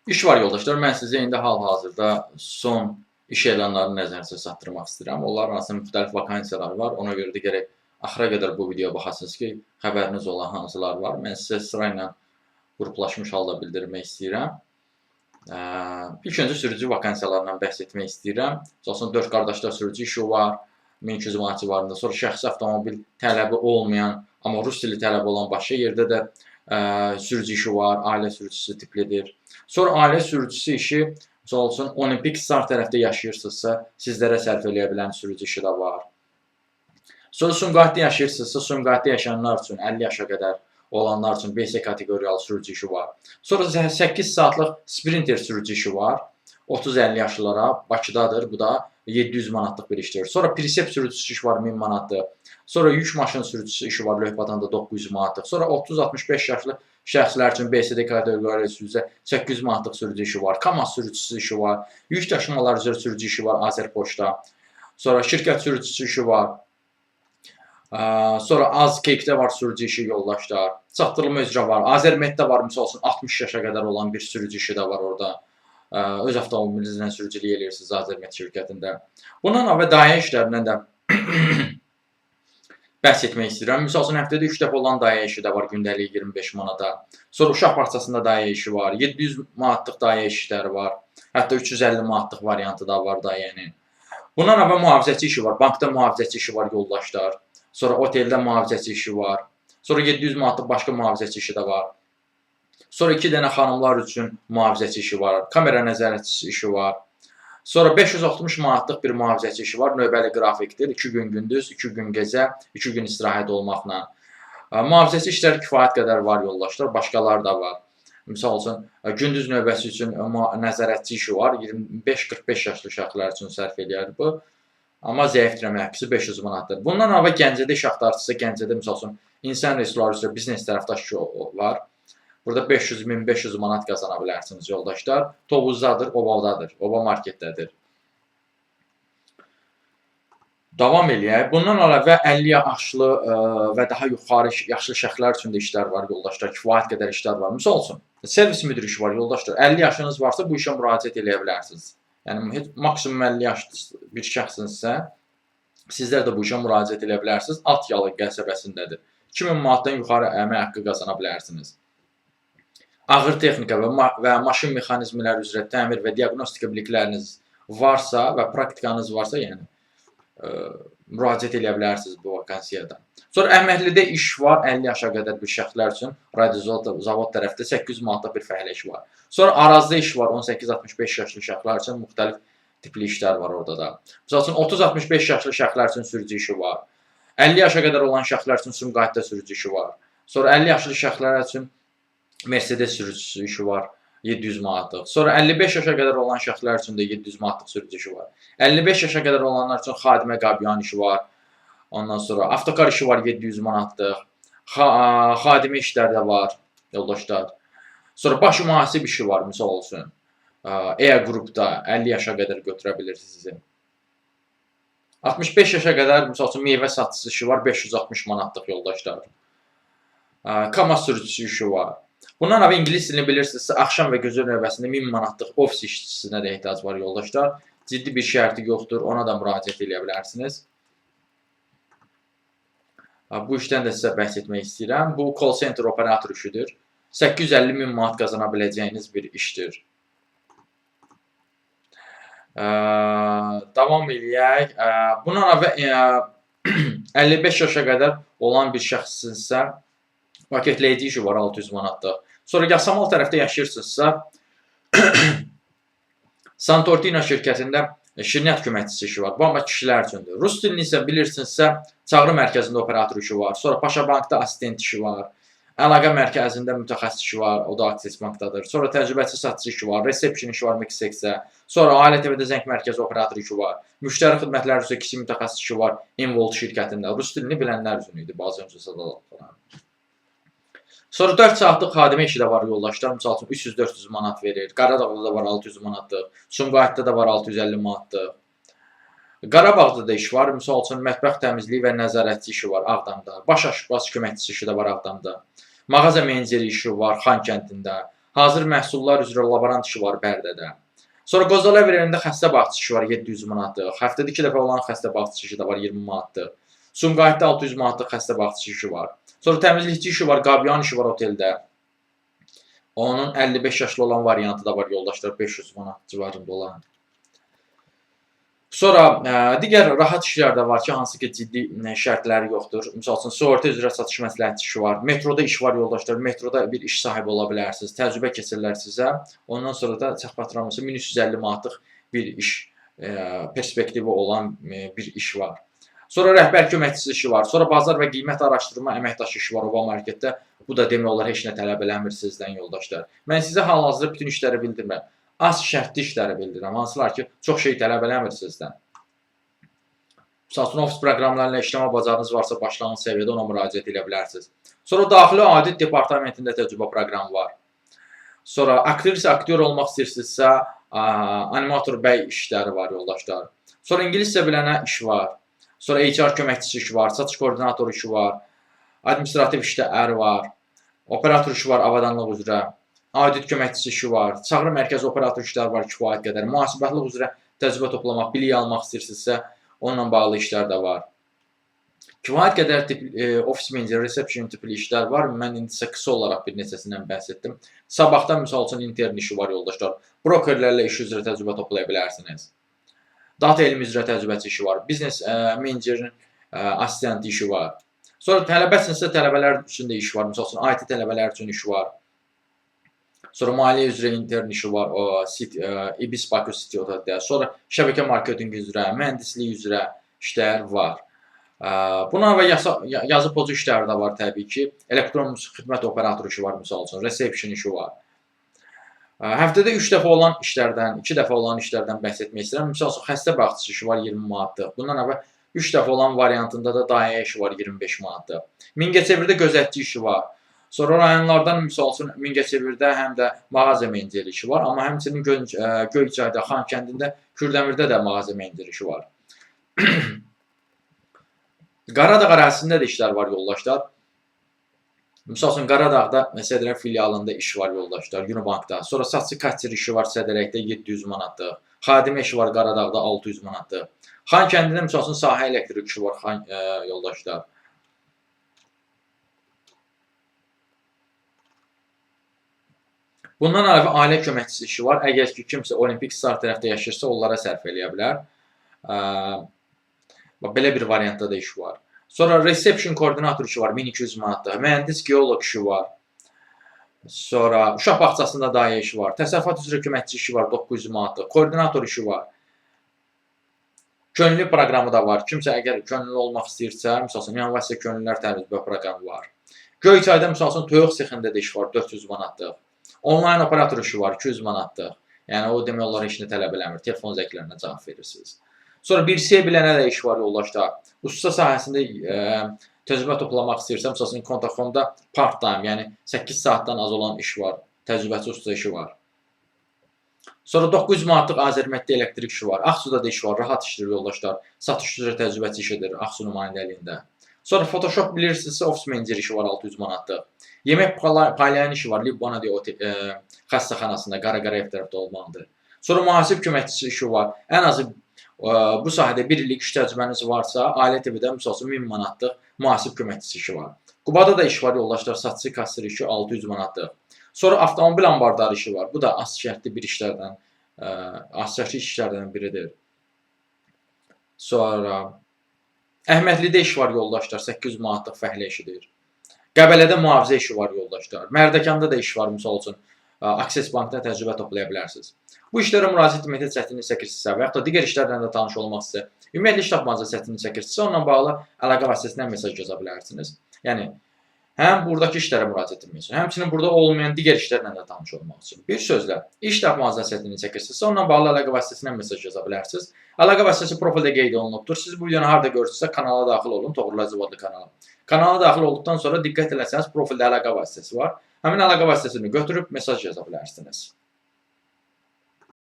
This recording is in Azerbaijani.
İş var yoldaşlar. Mən sizə indi hal-hazırda son iş elanlarını nəzərinizə çatdırmaq istəyirəm. Onların arasında müxtəlif vakansiyalar var. Ona görə də gərək axıra qədər bu videoya baxasınız ki, xəbəriniz olan hansılar var. Mən sizə sırayla qruplaşmış halda bildirmək istəyirəm. İlk öncə sürücü vakansiyalarından bəhs etmək istəyirəm. Məsələn, 4 qardaşlar sürücü işi var, 1200 manat civarında. Sonra şəxsi avtomobil tələbi olmayan, amma rus dili tələbi olan başqa yerdə də sürücü işi var, ailə sürücüsü tiplidir. Sonra ailə sürücüsü işi, misal üçün, Olimpik Star tərəfdə yaşayırsınızsa, sizlərə sərf eləyə bilən sürücü işi də var. Sonra Sumqayıtda yaşayırsınızsa, Sumqayıtda yaşayanlar üçün 50 yaşa qədər olanlar üçün BS kateqoriyalı sürücü işi var. Sonra 8 saatlıq sprinter sürücü işi var. 30-50 yaşlılara Bakıdadır. Bu da 700 manatlıq bir işdir. Sonra Prisep sürücüsü işi var 1000 manatdır. Sonra yük maşın sürücüsü işi var Lövhəbatanda 900 manatlıq. Sonra 30-65 yaşlı şəxslər üçün BSD kateqoriyalı sürücüsə 800 manatlıq sürücü işi var. KAMAZ sürücüsü işi var. Yük daşımalar üzrə sürücü işi var Azərpoçtda. Sonra şirkət sürücüsü işi var. Sonra Azkeyikdə var sürücü işi yoldaşlar. Çatdırılma üzrə var. Azərmetdə var, misal üçün 60 yaşa qədər olan bir sürücü işi də var orada. Öz avtomobilinizlə sürücülük edirsiniz Azərmet şirkətində. Bundan əlavə dayə işlərindən də bəhs etmək istəyirəm. Misal üçün həftədə 3 dəfə olan dayə işi də var, gündəlik 25 manata. Sonra uşaq bağçasında dayə işi var, 700 manatlıq dayə işləri var. Hətta 350 manatlıq variantı da var dayənin. Bundan əlavə mühafizəçi işi var, bankda mühafizəçi işi var yoldaşlar. Sonra oteldə mühafizəçi işi var. Sonra 700 manatlıq başqa mühafizəçi işi də var. Sonra 2 dənə xanımlar üçün mühafizəçi işi var. Kamera nəzarətçisi işi var. Sonra 560 manatlıq bir mühafizəçi işi var. Növbəli qrafikdir. 2 gün gündüz, 2 gün gecə, 2 gün istirahət olmaqla. Mühafizəçi işləri kifayət qədər var yoldaşlar. Başqaları da var. Misal üçün, gündüz növbəsi üçün nəzarətçi işi var. 25-45 yaşlı uşaqlar üçün sərf edir bu. Amma zəif dirəm həbsi 500 manatdır. Bundan əlavə Gəncədə iş axtarırsınızsa, Gəncədə misal üçün insan resursları üzrə biznes tərəfdaş işi var. Burada 500-1500 manat qazana bilərsiniz yoldaşlar. Tovuzdadır, Obavdadır, Oba marketdədir. Davam eləyək. Bundan əlavə 50 yaşlı və daha yuxarı yaşlı şəxslər üçün də işlər var yoldaşlar. Kifayət qədər işlər var. Misal üçün, servis müdiri işi var yoldaşlar. 50 yaşınız varsa bu işə müraciət eləyə bilərsiniz. Yəni, maksimum 50 yaşlı bir şəxsinizsə, sizlər də bu işə müraciət eləyə bilərsiniz. Atyalı qəsəbəsindədir. 2000 manatdan yuxarı əmək haqqı qazana bilərsiniz. Ağır texnika və maşın mexanizmləri üzrə təmir və diaqnostika bilikləriniz varsa və praktikanız varsa, yəni, müraciət eləyə bilərsiniz bu vakansiyadan. Sonra əməklidə iş var, 50 yaşa qədər bir şəxslər üçün radiozavod tərəfdə 800 manatlıq bir fəhlə iş var. Sonra arazda iş var, 18-65 yaşlı şəxslər üçün müxtəlif tipli işlər var orada da. Misal üçün 30-65 yaşlı şəxslər üçün sürücü işi var. 50 yaşa qədər olan şəxslər üçün Sumqayıtda sürücü işi var. Sonra 50 yaşlı şəxslər üçün Mercedes sürücüsü işi var, 700 manatlıq. Sonra 55 yaşa qədər olan şəxslər üçün də 700 manatlıq sürücü işi var. 55 yaşa qədər olanlar üçün xadimə qabiyan işi var. Ondan sonra avtokar işi var 700 manatlıq. Xadimə işləri də var yoldaşlar. Sonra baş mühasib işi var misal olsun. E-qrupda 50 yaşa qədər götürə bilir sizi. 65 yaşa qədər misal üçün meyvə satıcısı işi var 560 manatlıq yoldaşlar. KAMAZ sürücüsü işi var. Bundan əlavə ingilis dilini bilirsinizsə, axşam və gündüz növbəsində 1000 manatlıq ofis işçisinə də ehtiyac var yoldaşlar. Ciddi bir şərti yoxdur, ona da müraciət edə bilərsiniz. Bu işdən də sizə bəhs etmək istəyirəm. Bu call center operator işidir. 850 min manat qazana biləcəyiniz bir işdir. Davam eləyək. Bundan əlavə 55 yaşa qədər olan bir şəxsinizsə, paketləyici işi var 600 manatlıq. Sonra Yasamal tərəfdə yaşayırsınızsa, Santortina şirkətində şirniyyat köməkçisi işi var. Bu amma kişilər üçündür. Rus dilini isə bilirsinizsə, çağrı mərkəzində operator işi var. Sonra Paşa Bankda assistent işi var. Əlaqə mərkəzində mütəxəssis işi var, o da Aksis Bankdadır. Sonra təcrübəçi satıcı işi var, resepsiyon işi var Mixexdə. Sonra ailə TV'də zəng mərkəzi operator işi var. Müştəri xidmətləri üzrə kiçik mütəxəssis işi var Involt şirkətində. Rus dilini bilənlər üçün idi, bazı öncə sadalar. Sonra 4 saatlıq xadimə işi də var yoldaşlar. Misal üçün 300-400 manat verir. Qaradağda da var 600 manatlıq. Sumqayıtda da var 650 manatlıq. Qarabağda da iş var. Misal üçün mətbəx təmizliyi və nəzarətçi işi var Ağdamda. Baş aşbaz köməkçisi işi də var Ağdamda. Mağaza meneceri işi var Xankəndində. Hazır məhsullar üzrə laborant işi var Bərdədə. Sonra Qozalı ev evində xəstə bağçası işi var 700 manatlıq. Həftədə 2 dəfə olan xəstə bağçası işi də var 20 manatlıq. Sumqayıtda 600 manatlıq xəstə bağçası işi var. Sonra təmizlikçi işi var, qabyan işi var oteldə. Onun 55 yaşlı olan variantı da var yoldaşlar, 500 manat civarında olan. Sonra digər rahat işlər də var ki, hansı ki ciddi şərtləri yoxdur. Məsəl üçün sığorta üzrə satış məsləhətçi işi var. Metroda iş var yoldaşlar. Metroda bir iş sahibi ola bilərsiniz. Təcrübə keçirlər sizə. Ondan sonra da çəx patronumuza 1350 manatlıq bir iş perspektivi olan bir iş var. Sonra rəhbər köməkçisi işi var. Sonra bazar və qiymət araşdırma əməkdaşı işi var Oba marketdə. Bu da demək olar heç nə tələb eləmir sizdən yoldaşlar. Mən sizə hal-hazırda bütün işləri bildirmirəm. Az şərtli işləri bildirirəm. Hansılar ki, çox şey tələb eləmir sizdən. Məsəl üçün, ofis proqramlarıyla işləmə bacarığınız varsa, başlanğıc səviyyədə ona müraciət edə bilərsiniz. Sonra daxili audit departamentində təcrübə proqramı var. Sonra aktrisa, aktyor olmaq istəyirsinizsə, animator bəy işləri var yoldaşlar. Sonra ingiliscə bilənə iş var. Sonra HR köməkçisi işi var, satış koordinatoru işi var, administrativ işlər var, operator işi var avadanlıq üzrə, audit köməkçisi işi var, çağrı mərkəzi operator işlər var kifayət qədər, mühasibətlıq üzrə təcrübə toplamaq, bilik almaq istəyirsinizsə, onunla bağlı işlər də var. Kifayət qədər ofis meneceri, reception tipli işlər var. Mən indi isə qısa olaraq bir neçəsindən bəhs etdim. Sabahda misal üçün intern işi var yoldaşlar. Brokerlərlə iş üzrə təcrübə toplaya bilərsiniz. Data elmi üzrə təcrübəçi işi var. Biznes menecerinin assistenti işi var. Sonra tələbəsinizsə tələbələr üçün də iş var. Misal üçün IT tələbələr üçün iş var. Sonra maliyyə üzrə intern işi var. İBIS Bakü City Hotel'də. Sonra şəbəkə marketinq üzrə, mühəndislik üzrə işlər var. Buna və yazı pozu işləri də var təbii ki. Elektron xidmət operatoru işi var misal üçün. Reception işi var. Həftədə 3 dəfə olan işlərdən, 2 dəfə olan işlərdən bəhs etmək istəyirəm. Misal üçün, xəstə bağçası işi var 20 manatlıq. Bundan əvvəl 3 dəfə olan variantında da dayə işi var 25 manatlıq. Mingəçevirdə gözətçi işi var. Sonra rayonlardan misal üçün Mingəçevirdə həm də mağaza meneceri işi var. Amma həmçinin Göyçayda, Xankəndində, Kürdəmirdə də mağaza meneceri işi var. Qaradağ ərazisində də işlər var yoldaşlar. Misal üçün, Qaradağda Sədrək filialında iş var yoldaşlar, Unibankda. Sonra satçı kassir işi var Sədrəkdə 700 manatlıq. Xadimə işi var Qaradağda 600 manatlıq. Xankəndində misal üçün sahə elektrik işi var yoldaşlar. Bundan əlavə ailə köməkçisi işi var. Əgər ki, kimsə olimpik star tərəfdə yaşayırsa, onlara sərf eləyə bilər. Belə bir variantda da iş var. Sonra reception koordinator işi var 1200 manatlıq. Mühəndis geoloq işi var. Sonra uşaq bağçasında dayə işi var. Təsərrüfat üzrə köməkçi işi var 900 manatlıq. Koordinator işi var. Könüllü proqramı da var. Kimsə əgər könüllü olmaq istəyirsə, misal üçün, innovasiya könüllülər təcrübə proqramı var. Göyçayda misal üçün toyuq sexində də iş var 400 manatlıq. Onlayn operator işi var 200 manatlıq. Yəni o demək olar heç nə tələb eləmir. Telefon zənglərinə cavab verirsiniz. Sonra bir C bilənə də iş var yoldaşlar. Usta sahəsində təcrübə toplamaq istəyirsə, misal üçün Kontakomda part-time, yəni 8 saatdan az olan iş var. Təcrübəçi usta işi var. Sonra 900 manatlıq Azərmətdə elektrik işi var. Ağsuda da iş var, rahat işdir yoldaşlar. Satış üzrə təcrübəçi işidir Ağsu nümayəndəliyində. Sonra Photoshop bilirsinizsə, ofis meneceri işi var 600 manatlıq. Yemək paylayan işi var Libana xəstəxanasında, Qaraqara ev tərəfdə olmalıdır. Sonra mühasib köməkçisi işi var. Ən azı bu sahədə 1 illik iş təcrübəniz varsa, Ailə TV-də misal üçün 1000 manatlıq mühasib köməkçisi işi var. Qubada da iş var yoldaşlar, satçı kassir işi 600 manatlıq. Sonra avtomobil ambardarı işi var. Bu da az şərtli bir işlərdən, az şərtli işlərdən biridir. Sonra Əhmədlidə iş var yoldaşlar, 800 manatlıq fəhlə işidir. Qəbələdə mühafizə işi var yoldaşlar. Mərdəkanda da iş var misal üçün. Access Bankda təcrübə toplaya bilərsiniz. Bu işlərə müraciət etməkdə çətinlik çəkirsinizsə və yaxud da digər işlərlə də tanış olmaq istəyirsə, ümumiyyətlə iş tapmanızda çətinlik çəkirsinizsə, onunla bağlı əlaqə vasitəsindən mesaj yaza bilərsiniz. Yəni, həm buradakı işlərə müraciət etmək üçün, həmçinin burada olmayan digər işlərlə də tanış olmaq üçün. Bir sözlə, iş tapmanızda çətinlik çəkirsinizsə, onunla bağlı əlaqə vasitəsindən mesaj yaza bilərsiniz. Əlaqə vasitəsi profildə qeyd olunubdur. Siz bu videonu harada görürsünüzsə, kanala daxil olun, Toğrul Əziz adlı kanala. Kanala daxil olduqdan sonra diqqət eləsəniz, profildə əlaqə vasitəsi var. Həmin əlaqə vasitəsini götürüb mesaj yaza bilərsiniz.